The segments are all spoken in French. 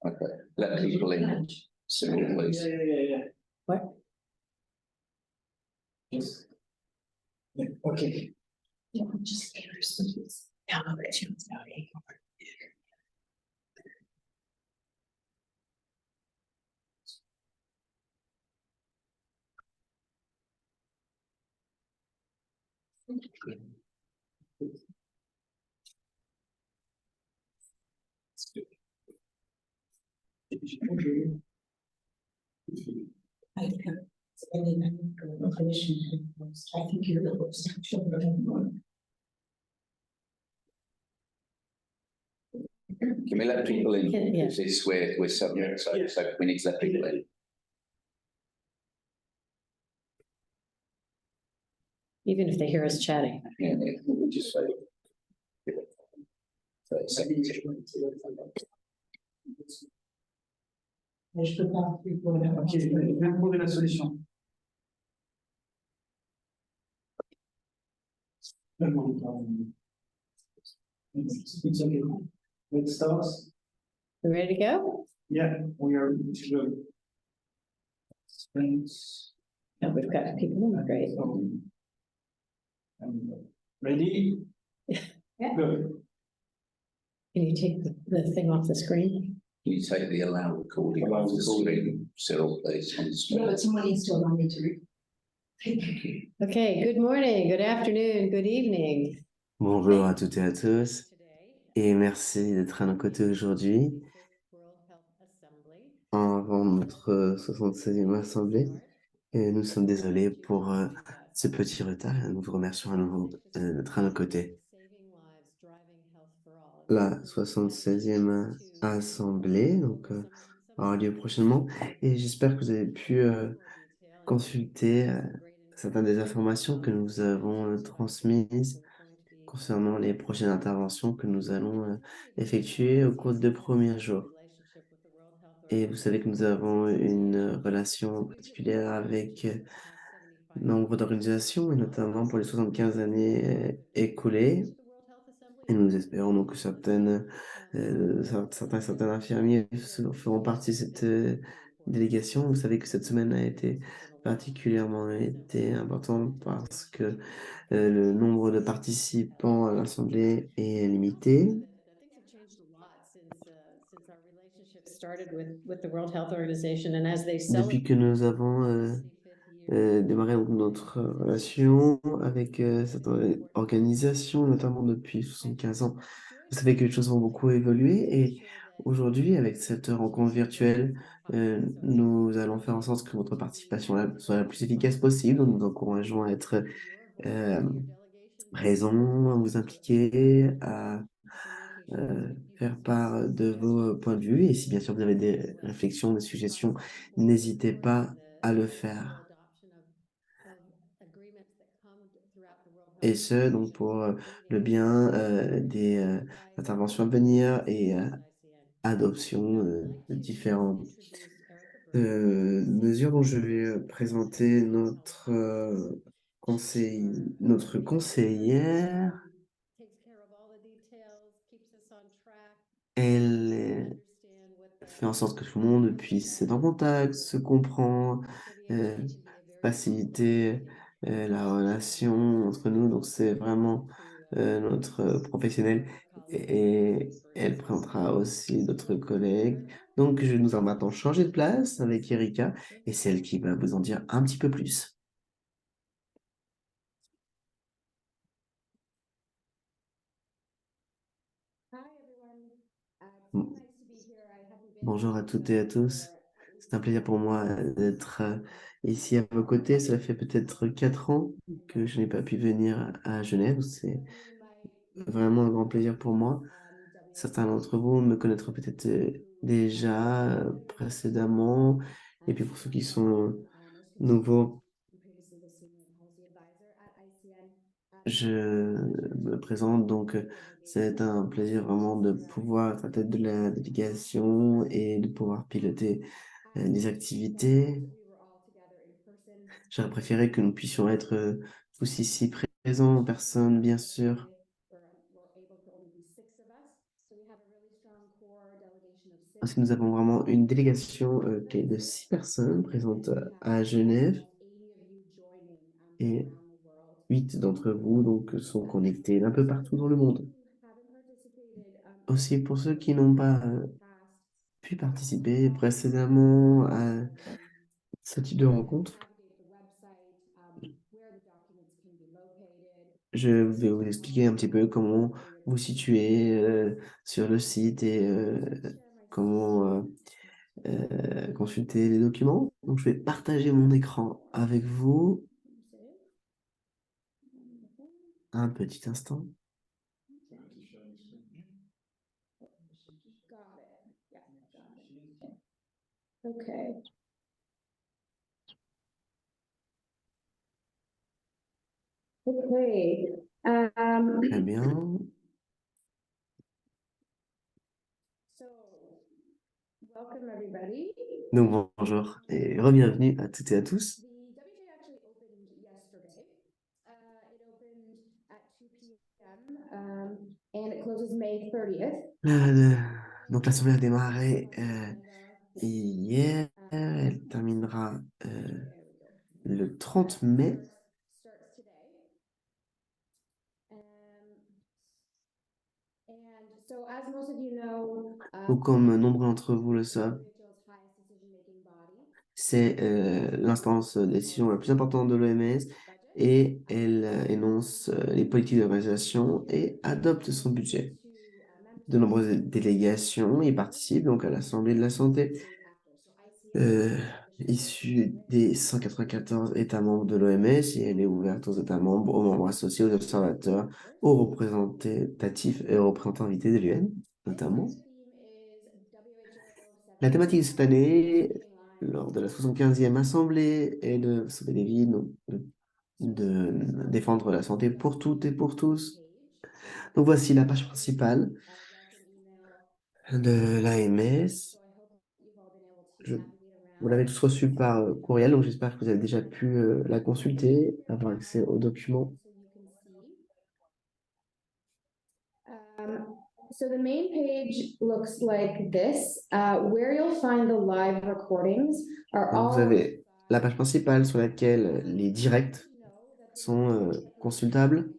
Okay, let people in soon, please. What? Yes. Yeah, okay. Yeah, just please. Yeah, okay, she was out. I think you're the host. Can we let people in? Yeah. Because this we're subject, so we need to let people in. Even if they hear us chatting. Yeah, we just say. 30 seconds. Mais je peux pas. Ok, je vais trouver la solution. It's okay. Let's start. We ready to go? Yeah, we are ready to go. Thanks. No, we've got people in, great. Ready? Yeah. Good. Can you take the thing off the screen? Can you take the allow recording Allow off the recording. screen, Cyril, please, on the No, screen? but someone needs to allow me to read. Thank you. Okay, good morning, good afternoon, good evening. Bonjour à toutes et à tous et merci d'être à nos côtés aujourd'hui avant notre 76e assemblée. Et nous sommes désolés pour ce petit retard et nous vous remercions à nouveau d'être à nos côtés. La 76e assemblée donc, aura lieu prochainement et j'espère que vous avez pu consulter certaines des informations que nous avons transmises concernant les prochaines interventions que nous allons effectuer au cours des 2 premiers jours. Et vous savez que nous avons une relation particulière avec nombre d'organisations, et notamment pour les 75 années écoulées. Et nous espérons donc que certains infirmiers feront partie de cette délégation. Vous savez que cette semaine a été particulièrement importante parce que le nombre de participants à l'Assemblée est limité. Depuis que nous avons démarré notre relation avec cette organisation, notamment depuis 75 ans, vous savez que les choses vont beaucoup évoluer et aujourd'hui, avec cette rencontre virtuelle, nous allons faire en sorte que votre participation soit la plus efficace possible. Nous vous encourageons à être présents, à vous impliquer, à faire part de vos points de vue. Et si bien sûr vous avez des réflexions, des suggestions, n'hésitez pas à le faire. Et ce, donc pour le bien des interventions à venir et adoption de différentes mesures dont je vais présenter notre conseillère. Elle fait en sorte que tout le monde puisse être en contact, se comprendre, faciliter la relation entre nous. Donc, c'est vraiment notre professionnel et elle présentera aussi d'autres collègues. Donc, je vais nous en maintenant changer de place avec Erika et c'est elle qui va vous en dire un petit peu plus. Bonjour à toutes et à tous. C'est un plaisir pour moi d'être ici à vos côtés. Cela fait peut-être 4 ans que je n'ai pas pu venir à Genève. C'est vraiment un grand plaisir pour moi. Certains d'entre vous me connaîtront peut-être déjà précédemment. Et puis pour ceux qui sont nouveaux, je me présente. Donc, c'est un plaisir vraiment de pouvoir être à la tête de la délégation et de pouvoir piloter des activités. J'aurais préféré que nous puissions être tous ici présents en personne, bien sûr. Parce que nous avons vraiment une délégation qui est de 6 personnes présentes à Genève et 8 d'entre vous donc, sont connectés d'un peu partout dans le monde. Aussi, pour ceux qui n'ont pas pu participer précédemment à ce type de rencontre, je vais vous expliquer un petit peu comment vous situer sur le site et comment consulter les documents. Donc, je vais partager mon écran avec vous un petit instant. Okay. Okay. Très bien. Welcome everybody. Donc, bonjour et re-bienvenue à toutes et à tous. The WJ actually opened yesterday. It opened at 2 p.m. And it closes May 30th. Donc, l'assemblée a démarré hier. Elle terminera le 30 mai. Starts today. And so as most of you know, Donc, comme nombreux d'entre vous le savent, WHO's highest decision-making body. c'est l'instance de décision la plus importante de l'OMS et elle énonce les politiques d'organisation et adopte son budget. De nombreuses délégations y participent donc à l'Assemblée de la santé, issue des 194 États membres de l'OMS et elle est ouverte aux États membres, aux membres associés, aux observateurs, aux représentatifs et aux représentants invités de l'UN, notamment. La thématique de cette année, lors de la 75e Assemblée, est de sauver des vies, donc de défendre la santé pour toutes et pour tous. Donc voici la page principale de l'AMS. Vous l'avez tous reçu par courriel, donc j'espère que vous avez déjà pu la consulter, avoir accès aux documents. So the main page looks like this, where you'll find the live recordings are Donc, all. vous avez la page principale sur laquelle les directs sont consultables,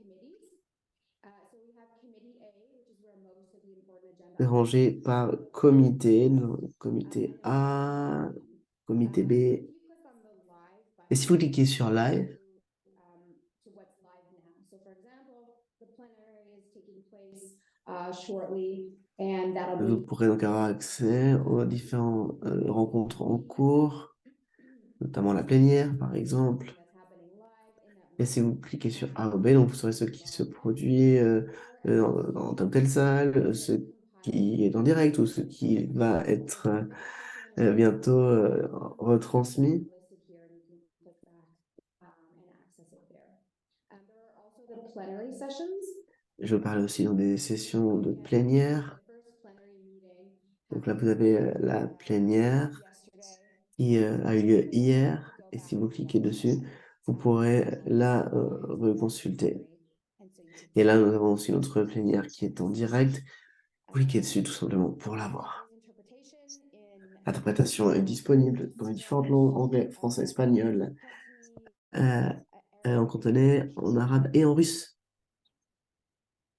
rangés par comité, comité A, comité B. Et si vous cliquez sur Live, vous pourrez donc avoir accès aux différentes rencontres en cours, notamment la plénière, par exemple. Et si vous cliquez sur A ou B, donc vous saurez ce qui se produit dans telle ou telle salle, ce qui est en direct ou ce qui va être bientôt retransmis. Je parlais aussi dans des sessions de plénière. Donc là, vous avez la plénière qui a eu lieu hier. Et si vous cliquez dessus, vous pourrez la reconsulter. Et là, nous avons aussi notre plénière qui est en direct. Vous cliquez dessus tout simplement pour la voir. L'interprétation est disponible dans les différentes langues, anglais, français, espagnol, en cantonais, en arabe et en russe.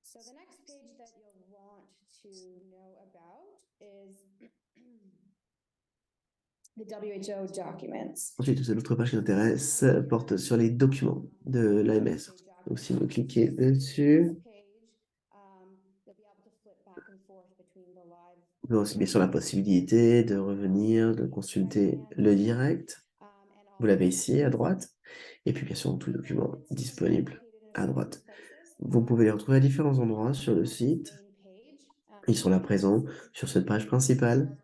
So the next page that you'll want to know about is the WHO documents. Ensuite, l'autre page qui nous intéresse porte sur les documents de l'AMS. Donc, si vous cliquez dessus, vous avez aussi bien sûr la possibilité de revenir, de consulter le direct. Vous l'avez ici à droite. Et puis, bien sûr, tous les documents disponibles à droite. Vous pouvez les retrouver à différents endroits sur le site. Ils sont là présents sur cette page principale.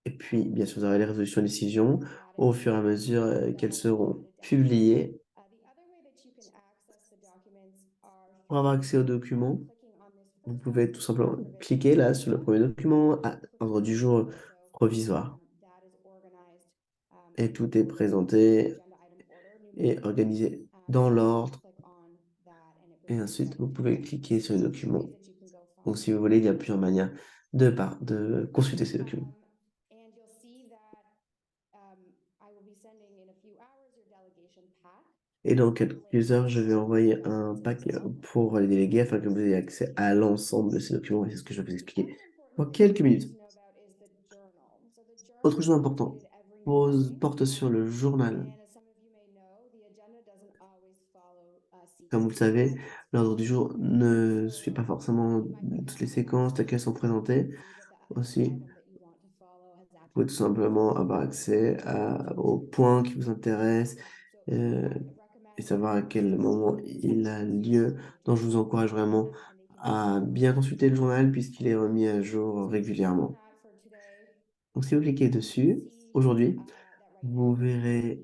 Et puis, bien sûr, vous aurez les résolutions et décisions au fur et à mesure qu'elles seront publiées. Pour avoir accès aux documents, vous pouvez tout simplement cliquer là sur le premier document, à ordre du jour provisoire. Et tout est présenté et organisé dans l'ordre. Et ensuite, vous pouvez cliquer sur les documents Donc, si vous voulez, il y a plusieurs manières de consulter ces documents. And you'll see that I will be sending in a few hours your delegation pack. Et dans quelques heures, je vais envoyer un pack pour les délégués afin que vous ayez accès à l'ensemble de ces documents. Et c'est ce que je vais vous expliquer dans quelques minutes. Autre chose importante, porte sur le journal. Comme vous le savez, l'ordre du jour ne suit pas forcément toutes les séquences telles qu'elles sont présentées. Aussi, vous pouvez tout simplement avoir accès aux points qui vous intéressent et savoir à quel moment il a lieu. Donc, je vous encourage vraiment à bien consulter le journal puisqu'il est remis à jour régulièrement. Donc, si vous cliquez dessus, aujourd'hui, vous verrez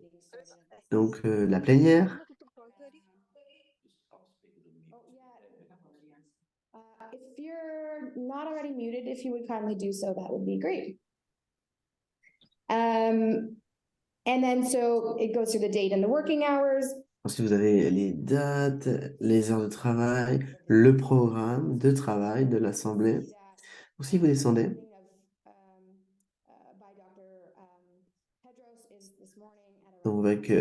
donc la plénière. If you're not already muted, if you would kindly do so, that would be great. And then so it goes through the date and the working hours. Ensuite, vous avez les dates, les heures de travail, le programme de travail de l'Assemblée. Donc, si vous descendez, donc avec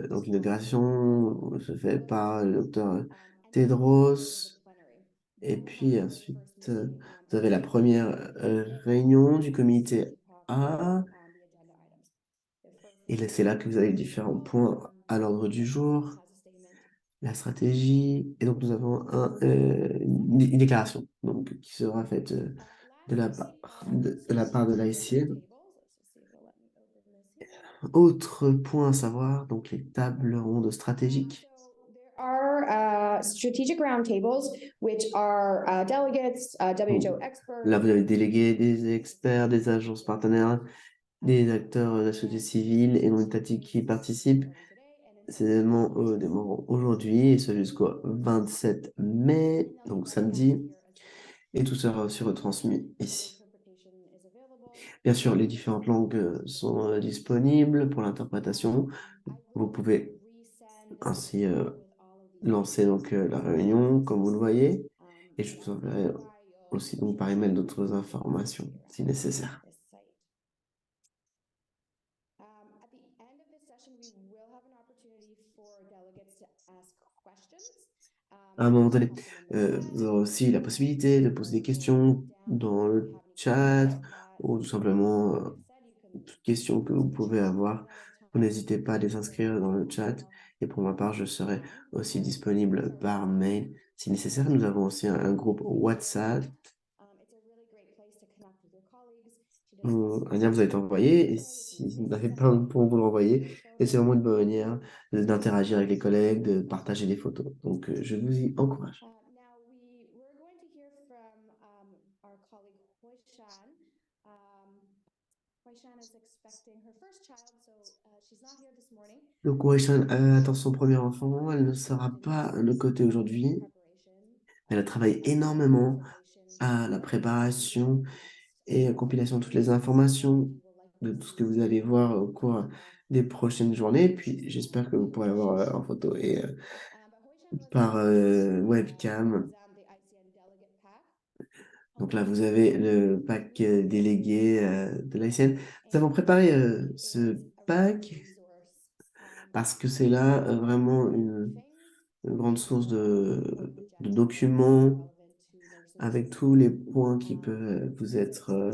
donc l'inauguration se fait par le docteur Tedros. Et puis ensuite, vous avez la première réunion du comité A. Et c'est là que vous avez différents points à l'ordre du jour, la stratégie. Et donc, nous avons une déclaration donc, qui sera faite de la part de l'AICN. Autre point à savoir, donc les tables rondes stratégiques. Are strategic roundtables, which are delegates, WHO experts. Là, vous avez délégués, des experts, des agences partenaires, des acteurs de la société civile et non étatiques qui participent. Ces événements démarreront aujourd'hui et ce jusqu'au 27 mai, donc samedi, et tout sera aussi retransmis ici. Bien sûr, les différentes langues sont disponibles pour l'interprétation. Vous pouvez ainsi lancer donc la réunion, comme vous le voyez, et je vous enverrai aussi donc par email d'autres informations si nécessaire. À un moment donné, vous aurez aussi la possibilité de poser des questions dans le chat ou tout simplement toute question que vous pouvez avoir. Vous n'hésitez pas à les inscrire dans le chat. Et pour ma part, je serai aussi disponible par mail si nécessaire. Nous avons aussi un groupe WhatsApp. Un lien vous a été envoyé et si vous n'avez pas pour vous le renvoyer, et c'est vraiment une bonne manière d'interagir avec les collègues, de partager des photos. Donc, je vous y encourage. Donc, Weishan attend son premier enfant. Elle ne sera pas à nos côtés aujourd'hui. Elle a travaillé énormément à la préparation et à compilation de toutes les informations de tout ce que vous allez voir au cours des prochaines journées. Puis, j'espère que vous pourrez la voir en photo et par webcam. Donc là, vous avez le pack délégué de l'ICN. Nous avons préparé ce pack parce que c'est là vraiment une grande source de documents avec tous les points qui peuvent vous être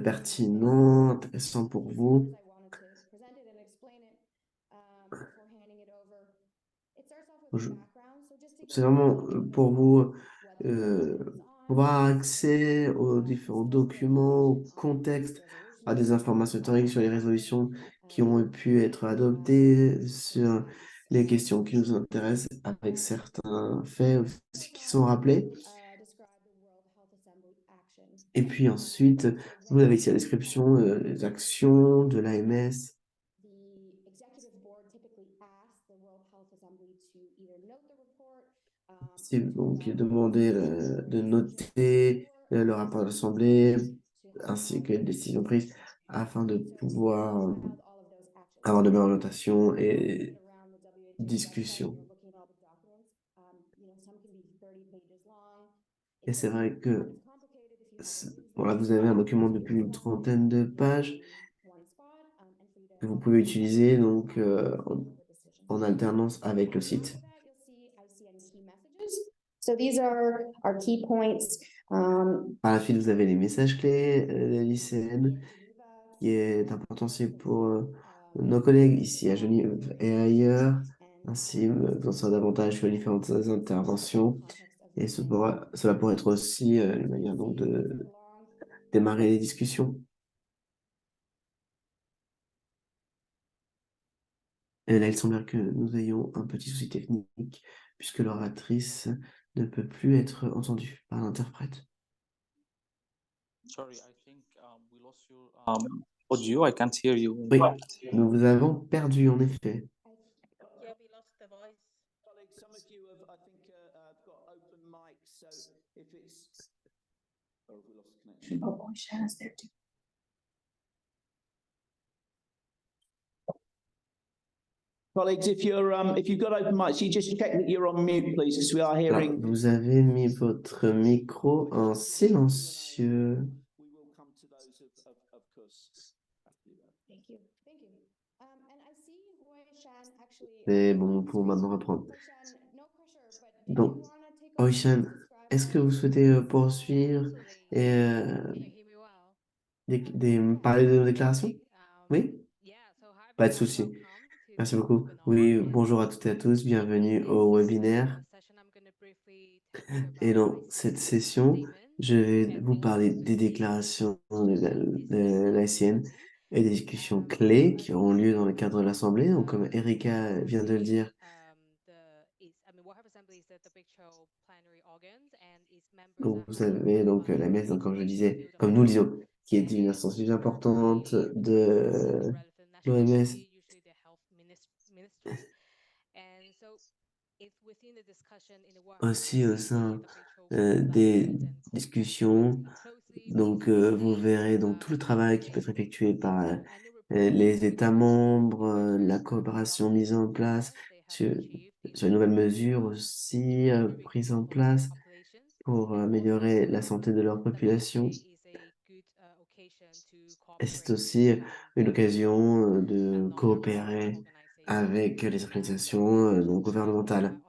pertinents, intéressants pour vous. C'est vraiment pour vous avoir accès aux différents documents, au contexte, à des informations historiques sur les résolutions qui ont pu être adoptées, sur les questions qui nous intéressent, avec certains faits aussi qui sont rappelés. Et puis ensuite, vous avez ici la description des actions de l'AMS. C'est donc demander de noter le rapport de l'Assemblée ainsi que les décisions prises afin de pouvoir avoir de meilleures notations et discussions. Et c'est vrai que voilà, vous avez un document de plus d'une trentaine de pages que vous pouvez utiliser donc en alternance avec le site. So these are our key points. Par la suite, vous avez les messages clés des lycéennes, qui est important aussi pour nos collègues ici à Genève et ailleurs. Ainsi, vous en saurez davantage sur les différentes interventions. Et cela pourrait être aussi une manière donc de démarrer les discussions. Et là, il semblerait que nous ayons un petit souci technique, puisque l'oratrice ne peut plus être entendue par l'interprète. Sorry, I think we lost your audio. I can't hear you. Oui, nous vous avons perdu en effet. Yeah, we lost the voice. Colleagues, some of you have, I think, got open mics, so if it's. Oh, we lost connection. Oh, Shannon's there too. Colleagues, if you've got open mics, you just check that you're on mute, please, because we are Alors, hearing. vous avez mis votre micro en silencieux. We will come to those of course. Thank you. Thank you. And I see Hui Shan actually. C'est bon pour maintenant reprendre. Hui Shan, no pressure, but did Donc, you wanna take over Oishan, and describe est-ce que our- vous souhaitez poursuivre et parler de nos déclarations? Oui? Pas de souci. Merci beaucoup. Oui, bonjour à toutes et à tous, bienvenue au webinaire. Et dans cette session, je vais vous parler des déclarations de l'ASN et des discussions clés qui auront lieu dans le cadre de l'Assemblée. Donc, comme Erika vient de le dire, donc vous avez donc la messe, donc, comme je disais, comme nous le disons, qui est une instance plus importante de l'OMS. Aussi au sein des discussions, donc vous verrez donc tout le travail qui peut être effectué par les États membres, la coopération mise en place sur les nouvelles mesures aussi prises en place pour améliorer la santé de leur population. Et c'est aussi une occasion de coopérer avec les organisations non gouvernementales.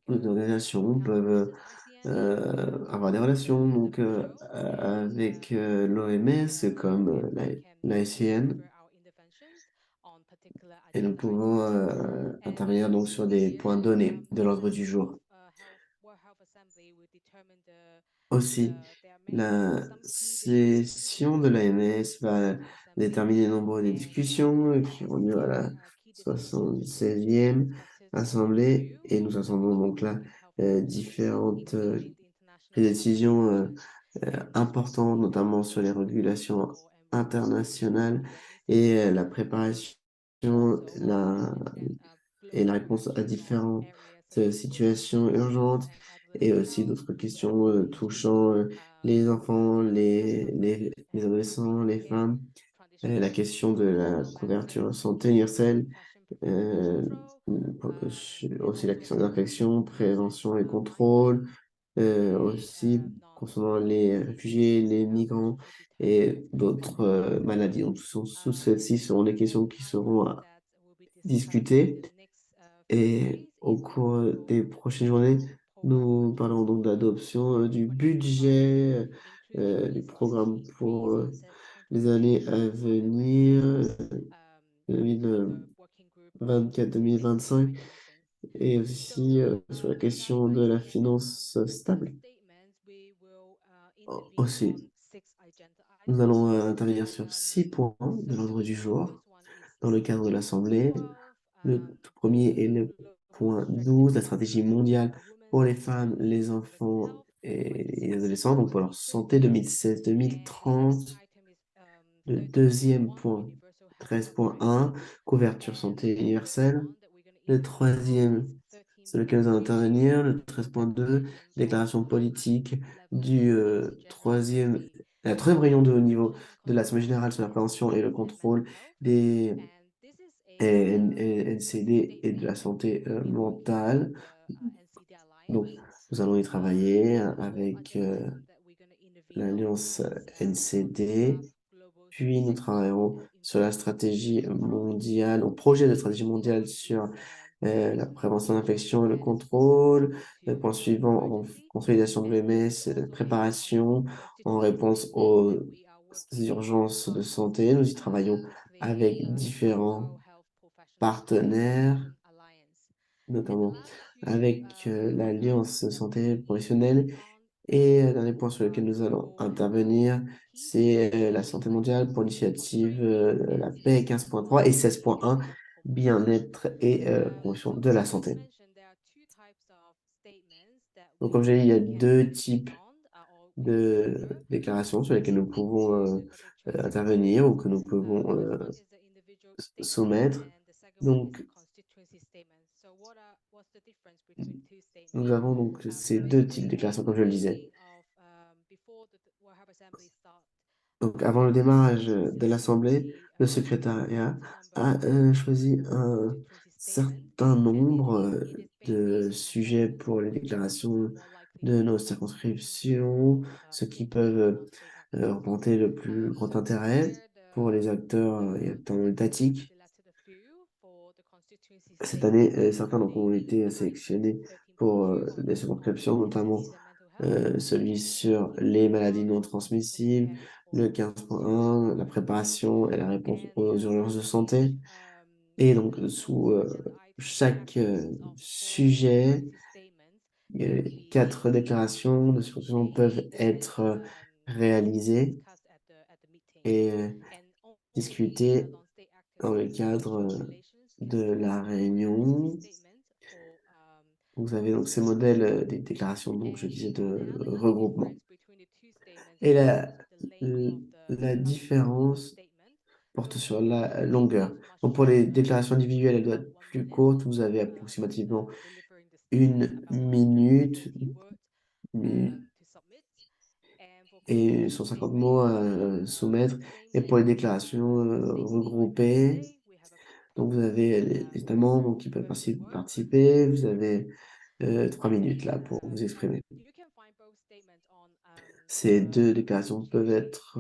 Les organisations peuvent avoir des relations donc, avec l'OMS comme l'ASN et nous pouvons intervenir donc sur des points donnés de l'ordre du jour. Aussi, la session de l'AMS va déterminer le nombre de discussions qui auront lieu à la 76e Assemblée et nous attendons donc là différentes décisions importantes, notamment sur les régulations internationales et la préparation et la réponse à différentes situations urgentes et aussi d'autres questions touchant les enfants, les adolescents, les femmes, la question de la couverture santé universelle, aussi la question des infections, prévention et contrôle, aussi concernant les réfugiés, les migrants et d'autres maladies. Donc, sous celles-ci seront les questions qui seront discutées. Et au cours des prochaines journées, nous parlerons donc d'adoption du budget du programme pour les années à venir, 2024-2025, et aussi sur la question de la finance stable. Aussi, nous allons intervenir sur 6 points de l'ordre du jour dans le cadre de l'Assemblée. Le tout premier est le point 12, la stratégie mondiale pour les femmes, les enfants et les adolescents, donc pour leur santé 2016-2030. Le deuxième point, 13.1, couverture santé universelle. Le troisième, sur lequel nous allons intervenir, le 13.2, déclaration politique du la troisième réunion de haut niveau de l'Assemblée générale sur la prévention et le contrôle des NCD et de la santé mentale. Donc, Nous allons y travailler avec l'Alliance NCD, puis nous travaillerons sur la stratégie mondiale, au projet de stratégie mondiale sur la prévention d'infection et le contrôle. Le point suivant, consolidation de l'OMS, préparation en réponse aux urgences de santé. Nous y travaillons avec différents partenaires, notamment avec l'Alliance santé professionnelle. Et dernier point sur lequel nous allons intervenir, c'est la santé mondiale pour l'initiative la paix 15.3 et 16.1, bien-être et promotion de la santé. Donc, comme j'ai dit, il y a deux types de déclarations sur lesquelles nous pouvons intervenir ou que nous pouvons soumettre. Donc, nous avons donc ces deux types de déclarations, comme je le disais. Donc, avant le démarrage de l'Assemblée, le secrétariat a choisi un certain nombre de sujets pour les déclarations de nos circonscriptions, ce qui peuvent représenter le plus grand intérêt pour les acteurs et acteurs étatiques. Cette année, certains d'entre eux ont été sélectionnés pour des circonscriptions, notamment celui sur les maladies non transmissibles, le 15.1, la préparation et la réponse aux urgences de santé. Et donc, sous chaque sujet, 4 déclarations de circonscription peuvent être réalisées et discutées dans le cadre de la réunion. Vous avez donc ces modèles des déclarations, donc je disais, de regroupement. Et la différence porte sur la longueur. Donc pour les déclarations individuelles, elles doivent être plus courtes. Vous avez approximativement 1 minute et 150 mots à soumettre. Et pour les déclarations regroupées, donc vous avez les États membres qui peuvent participer. Vous avez 3 minutes là pour vous exprimer. Ces deux déclarations peuvent être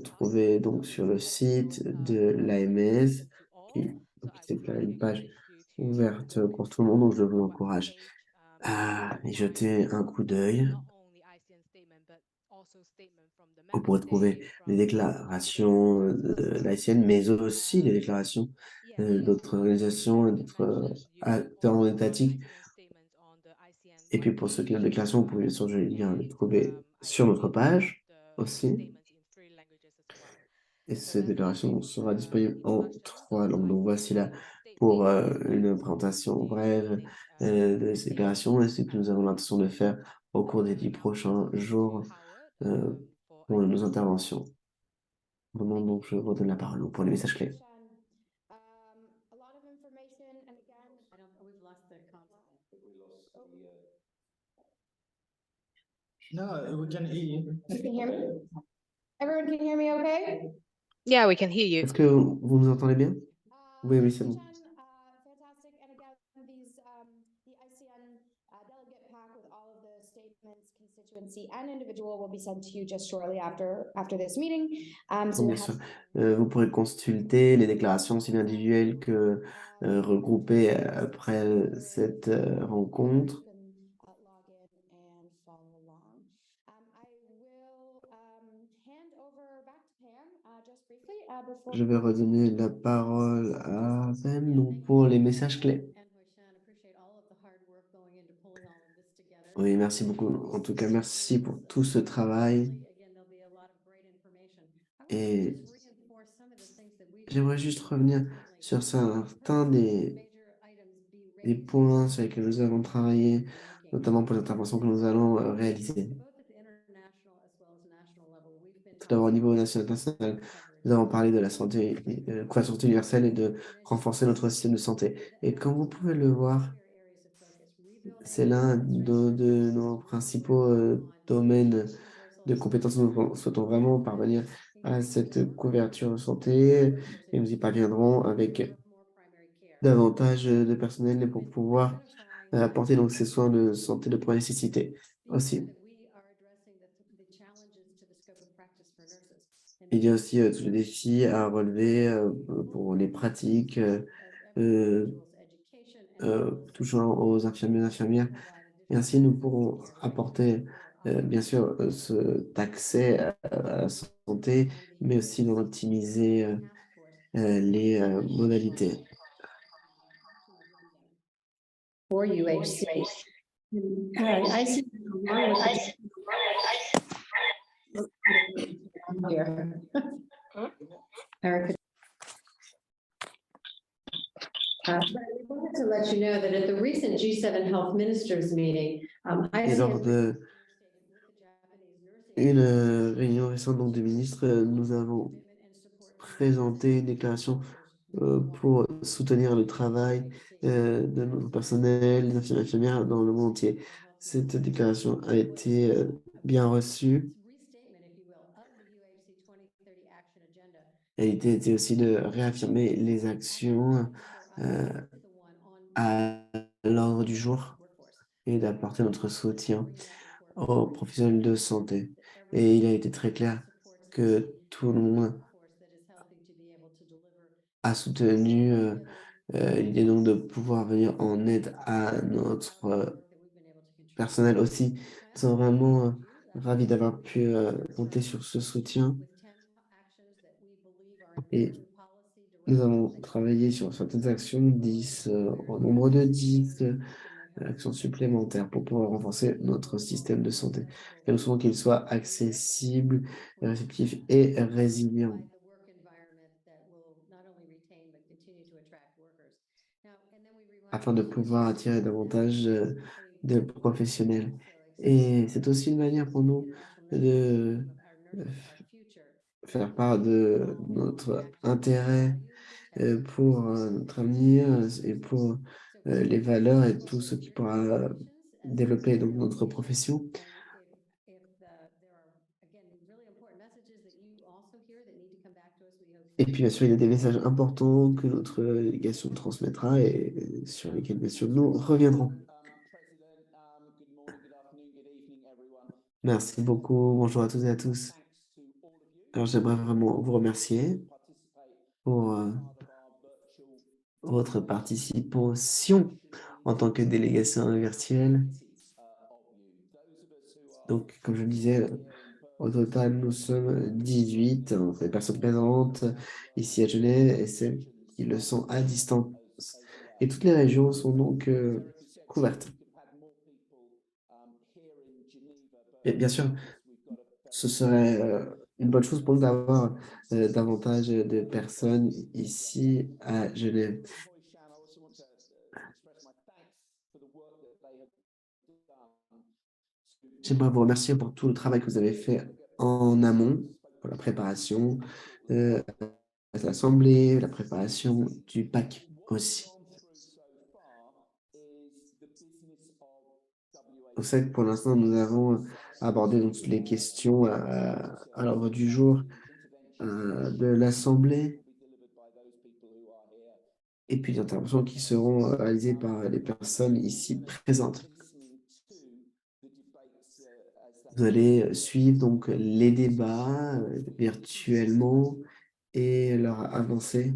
trouvées donc sur le site de l'AMS, c'est une page ouverte pour tout le monde, donc je vous encourage à y jeter un coup d'œil. Vous pourrez trouver les déclarations de l'AICN, mais aussi les déclarations d'autres organisations et d'autres acteurs étatiques. Et puis pour ce qui est de la déclaration, vous pouvez bien sûr, je viens les trouver sur notre page aussi. Et cette déclaration sera disponible en 3 langues. Donc voici là pour une présentation brève de ces déclarations et ce que nous avons l'intention de faire au cours des 10 prochains jours pour nos interventions. Maintenant, donc, je redonne la parole pour les messages clés. A lot of information, and again, I don't, we've lost the contact. No, we can hear you. you can hear me? Everyone can hear me okay? Yeah, we can hear you. Est-ce que vous nous entendez bien? Oui, c'est bon. Fantastic, and again, the ICN delegate pack with all of the statements, constituency and individual will be sent to you just shortly after this meeting. So Bien sûr. Vous pourrez consulter les déclarations aussi individuelles que regroupées après cette rencontre. Je vais redonner la parole à Pam donc pour les messages clés. Oui, merci beaucoup. En tout cas, merci pour tout ce travail. Et j'aimerais juste revenir sur certains des points sur lesquels nous avons travaillé, notamment pour les interventions que nous allons réaliser. Tout d'abord, au niveau national et international, nous avons parlé de la santé, couverture santé universelle et de renforcer notre système de santé. Et comme vous pouvez le voir, c'est l'un de nos principaux domaines de compétences. Nous souhaitons vraiment parvenir à cette couverture santé et nous y parviendrons avec davantage de personnel pour pouvoir apporter donc ces soins de santé de première nécessité aussi. Il y a aussi tous les défis à relever pour les pratiques touchant aux infirmiers et infirmières. Et ainsi, nous pourrons apporter, bien sûr, cet accès à la santé, mais aussi d'optimiser les modalités. For UHC. I see. Here. Erica. I wanted to let you know that at the recent G7 Health Ministers meeting, Et lors de une réunion récente donc, des ministres, nous avons présenté une déclaration pour soutenir le travail de nos personnels, des infirmiers et infirmières dans le monde entier. Cette déclaration a été bien reçue. Et l'idée était aussi de réaffirmer les actions à l'ordre du jour et d'apporter notre soutien aux professionnels de santé. Et il a été très clair que tout le monde a soutenu l'idée donc de pouvoir venir en aide à notre personnel aussi. Nous sommes vraiment ravis d'avoir pu compter sur ce soutien. Et nous avons travaillé sur certaines actions, 10, au nombre de 10 actions supplémentaires pour pouvoir renforcer notre système de santé. Et nous souhaitons qu'il soit accessible, réceptif et résilient, afin de pouvoir attirer davantage de professionnels. Et c'est aussi une manière pour nous de faire part de notre intérêt pour notre avenir et pour les valeurs et tout ce qui pourra développer donc notre profession. Et puis, bien sûr, il y a des messages importants que notre délégation transmettra et sur lesquels, bien sûr, nous reviendrons. Merci beaucoup. Bonjour à toutes et à tous. Alors, j'aimerais vraiment vous remercier pour votre participation en tant que délégation virtuelle. Donc, comme je le disais, au total, nous sommes 18 les personnes présentes ici à Genève et celles qui le sont à distance. Et toutes les régions sont donc couvertes. Et bien sûr, ce serait une bonne chose pour nous d'avoir davantage de personnes ici à Genève. J'aimerais vous remercier pour tout le travail que vous avez fait en amont, pour la préparation de l'Assemblée, la préparation du PAC aussi. Vous savez que pour l'instant, nous avons abordé donc, toutes les questions à l'ordre du jour de l'Assemblée et puis les interventions qui seront réalisées par les personnes ici présentes. Vous allez suivre donc les débats virtuellement et leur avancée.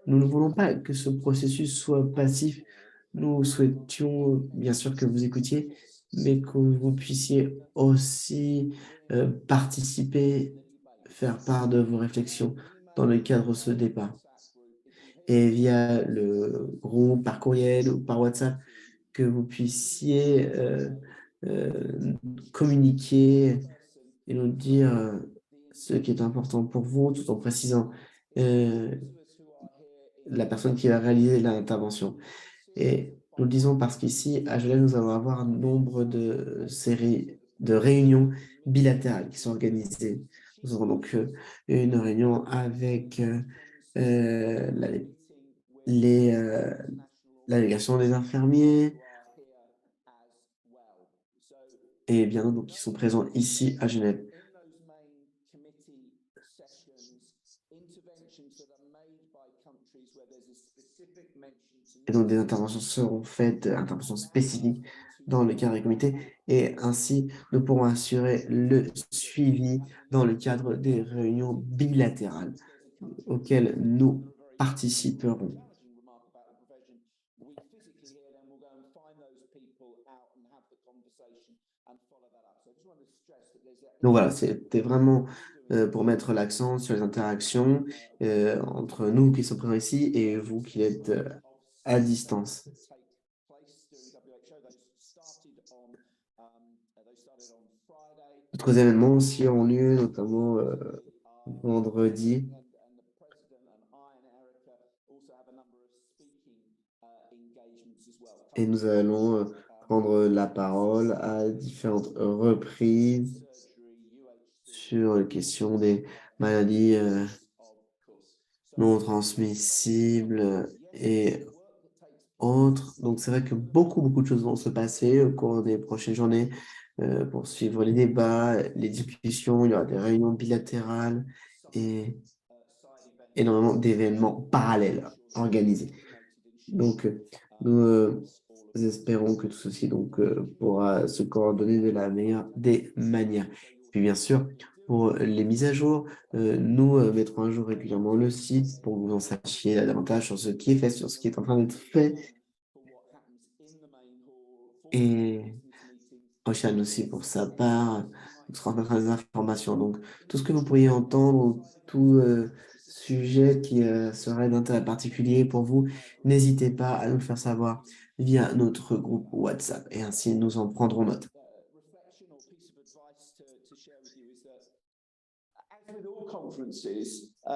Nous ne voulons pas que ce processus soit passif. Nous souhaitions bien sûr que vous écoutiez, mais que vous puissiez aussi participer, faire part de vos réflexions dans le cadre de ce débat. Et via le groupe, par courriel ou par WhatsApp, que vous puissiez communiquer et nous dire ce qui est important pour vous, tout en précisant la personne qui va réaliser l'intervention. Et nous le disons parce qu'ici, à Genève, nous allons avoir un nombre de séries de réunions bilatérales qui sont organisées. Nous aurons donc une réunion avec la délégation des infirmiers et bien d'autres qui sont présents ici à Genève. Et donc, des interventions seront faites, interventions spécifiques dans le cadre du comité. Et ainsi, nous pourrons assurer le suivi dans le cadre des réunions bilatérales auxquelles nous participerons. Donc voilà, c'était vraiment pour mettre l'accent sur les interactions entre nous qui sommes présents ici et vous qui êtes à distance. D'autres événements aussi ont lieu, notamment vendredi. Et nous allons prendre la parole à différentes reprises sur les questions des maladies non transmissibles et autres. Donc, c'est vrai que beaucoup de choses vont se passer au cours des prochaines journées pour suivre les débats, les discussions. Il y aura des réunions bilatérales et énormément d'événements parallèles organisés. Donc, nous espérons que tout ceci pourra se coordonner de la meilleure des manières. Puis, bien sûr, pour les mises à jour, nous mettrons à jour régulièrement le site pour que vous en sachiez davantage sur ce qui est fait, sur ce qui est en train d'être fait. Et Ocean aussi, pour sa part, nous transmettra des informations. Donc, tout ce que vous pourriez entendre, ou tout sujet qui serait d'intérêt particulier pour vous, n'hésitez pas à nous le faire savoir via notre groupe WhatsApp. Et ainsi, nous en prendrons note.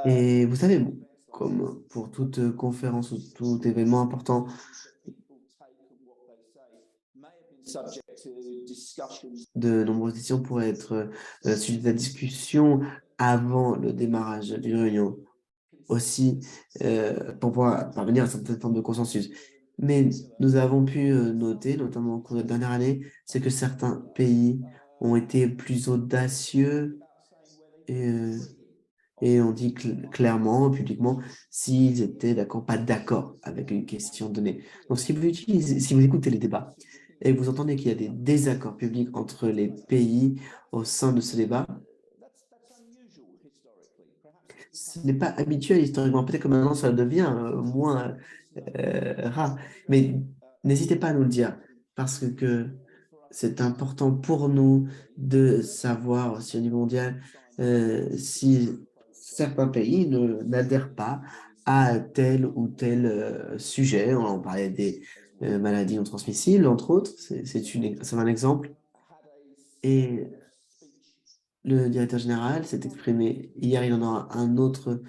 Et vous savez, bon, comme pour toute conférence ou tout événement important, de nombreuses décisions pourraient être sujet à discussion avant le démarrage d'une réunion, aussi pour pouvoir parvenir à certaines formes de consensus. Mais nous avons pu noter, notamment au cours de la dernière année, c'est que certains pays ont été plus audacieux et ont dit clairement, publiquement, s'ils étaient d'accord, pas d'accord avec une question donnée. Donc, si vous écoutez les débats et que vous entendez qu'il y a des désaccords publics entre les pays au sein de ce débat, ce n'est pas habituel historiquement. Peut-être que maintenant, ça devient moins rare. Mais n'hésitez pas à nous le dire parce que c'est important pour nous de savoir aussi au niveau mondial si certains pays n'adhèrent pas à tel ou tel sujet. On parlait des maladies non transmissibles, entre autres. C'est un exemple. Et le directeur général s'est exprimé hier, il en aura un autre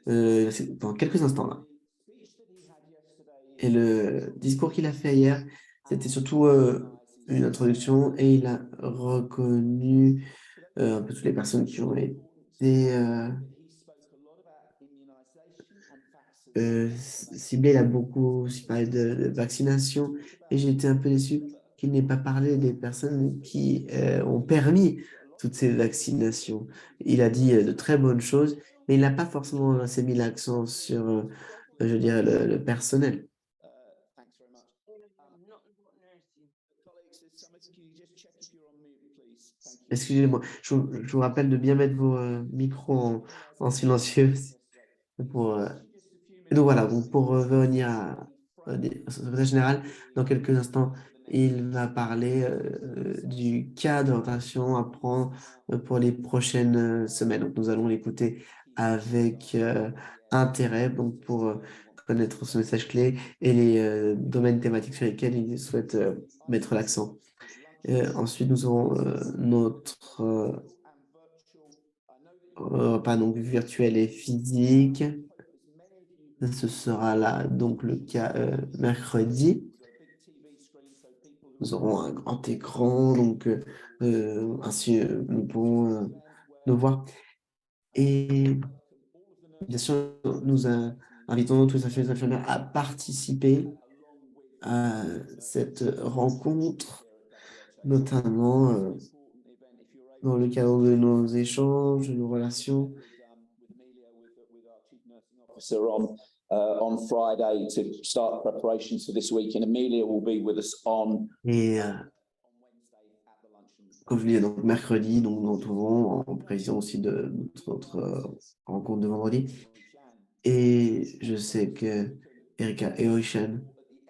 dans quelques instants là. Et le discours qu'il a fait hier, c'était surtout une introduction et il a reconnu un peu toutes les personnes qui ont été ciblées. Il a beaucoup aussi parlé de vaccination et j'ai été un peu déçu qu'il n'ait pas parlé des personnes qui ont permis toutes ces vaccinations. Il a dit de très bonnes choses, mais il n'a pas forcément assez mis l'accent sur, je dirais, le personnel. Excusez-moi, je vous rappelle de bien mettre vos micros en silencieux. Pour, et donc voilà, donc pour revenir au secrétaire général, dans quelques instants, il va parler du cas d'orientation à prendre pour les prochaines semaines. Donc nous allons l'écouter avec intérêt donc pour connaître son message clé et les domaines thématiques sur lesquels il souhaite mettre l'accent. Ensuite, nous aurons notre repas donc virtuel et physique. Ce sera là donc le cas mercredi. Nous aurons un grand écran, donc ainsi nous pourrons nous voir. Et bien sûr, nous invitons tous les infirmières à participer à cette rencontre, notamment dans le cadre de nos échanges, de nos relations. on Friday to start preparations for this week, and Amelia will be with us on Et Wednesday at the luncheon. comme je disais, donc mercredi, donc, nous nous retrouvons en prévision aussi de notre rencontre de vendredi. Et je sais que Erika et Ocean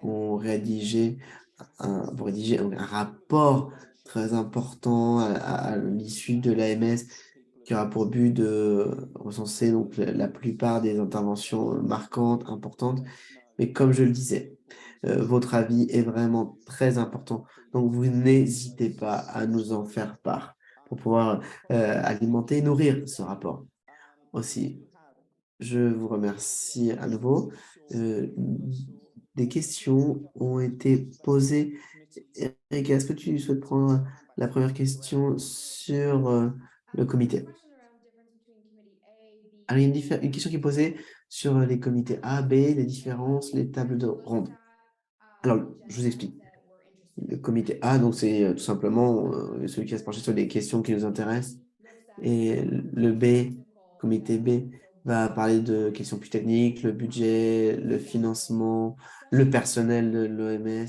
vont rédiger vont rédiger un rapport très important à l'issue de l'AMS qui aura pour but de recenser donc la plupart des interventions marquantes, importantes. Mais comme je le disais, votre avis est vraiment très important. Donc, vous n'hésitez pas à nous en faire part pour pouvoir alimenter et nourrir ce rapport. Aussi, je vous remercie à nouveau. Des questions ont été posées. Eric, est-ce que tu souhaites prendre la première question sur le comité? Alors, il y a une question qui est posée sur les comités A, B, les différences, les tables de ronde. Alors, je vous explique. Le comité A, donc c'est tout simplement celui qui va se pencher sur les questions qui nous intéressent. Et le B, comité B, va parler de questions plus techniques, le budget, le financement, le personnel de l'OMS.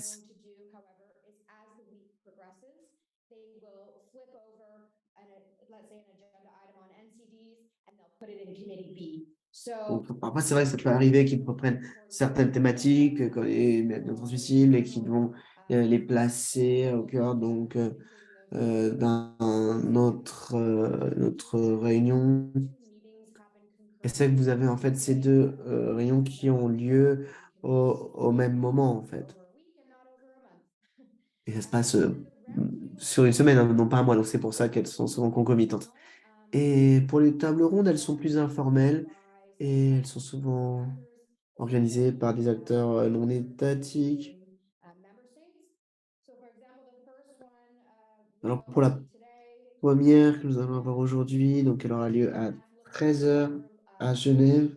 Donc, après, c'est vrai que ça peut arriver qu'ils reprennent certaines thématiques comme les maladies transmissibles et qu'ils vont les placer au cœur notre réunion. Et c'est que vous avez en fait ces deux réunions qui ont lieu au même moment en fait. Et ça se passe sur une semaine, hein, non pas un mois, donc c'est pour ça qu'elles sont souvent concomitantes. Et pour les tables rondes, elles sont plus informelles et elles sont souvent organisées par des acteurs non étatiques. Alors pour la première que nous allons avoir aujourd'hui, donc elle aura lieu à 13h à Genève.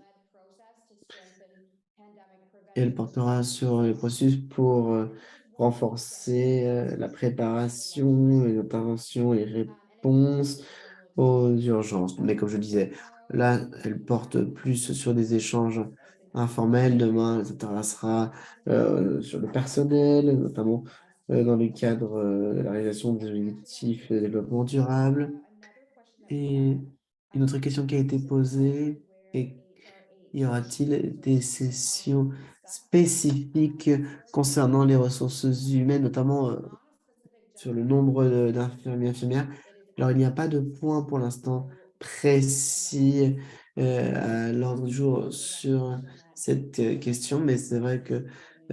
Et elle portera sur le processus pour renforcer la préparation, les interventions et réponses aux urgences. Mais comme je disais, là, elle porte plus sur des échanges informels. Demain, elle s'intéressera sur le personnel, notamment dans le cadre de la réalisation des objectifs de développement durable. Et une autre question qui a été posée est: y aura-t-il des sessions spécifiques concernant les ressources humaines, notamment sur le nombre d'infirmiers et infirmières? Alors, il n'y a pas de point pour l'instant précis à l'ordre du jour sur cette question, mais c'est vrai que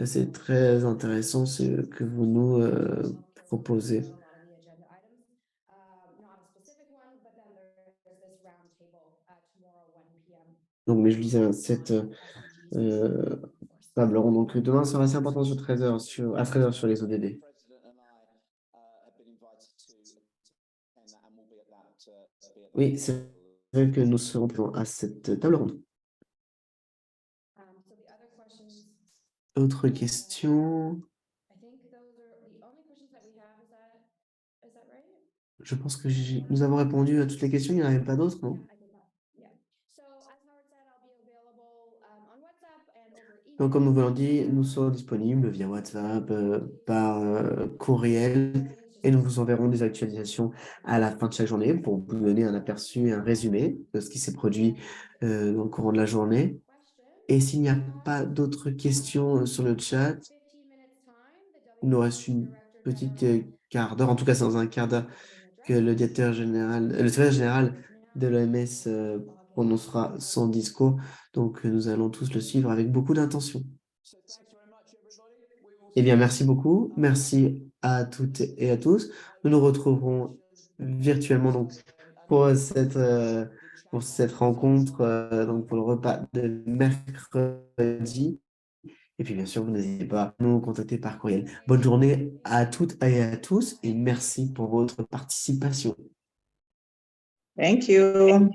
c'est très intéressant ce que vous nous proposez. Donc, mais je disais, cette table ronde, donc demain sera assez important sur 13h, à 13h sur les ODD. Oui, c'est vrai que nous serons présents à cette table ronde. Autre question? Je pense que nous avons répondu à toutes les questions, il n'y en avait pas d'autres, non? Donc, comme nous vous l'avons dit, nous sommes disponibles via WhatsApp, par courriel, et nous vous enverrons des actualisations à la fin de chaque journée pour vous donner un aperçu et un résumé de ce qui s'est produit au courant de la journée. Et s'il n'y a pas d'autres questions sur le chat, il nous reste une petite quart d'heure, en tout cas c'est dans un quart d'heure que le secrétaire général de l'OMS prononcera son discours. Donc, nous allons tous le suivre avec beaucoup d'intention. Eh bien, merci beaucoup. Merci à toutes et à tous. Nous nous retrouverons virtuellement donc, pour cette rencontre, donc pour le repas de mercredi. Et puis, bien sûr, vous n'hésitez pas à nous contacter par courriel. Bonne journée à toutes et à tous et merci pour votre participation. Thank you.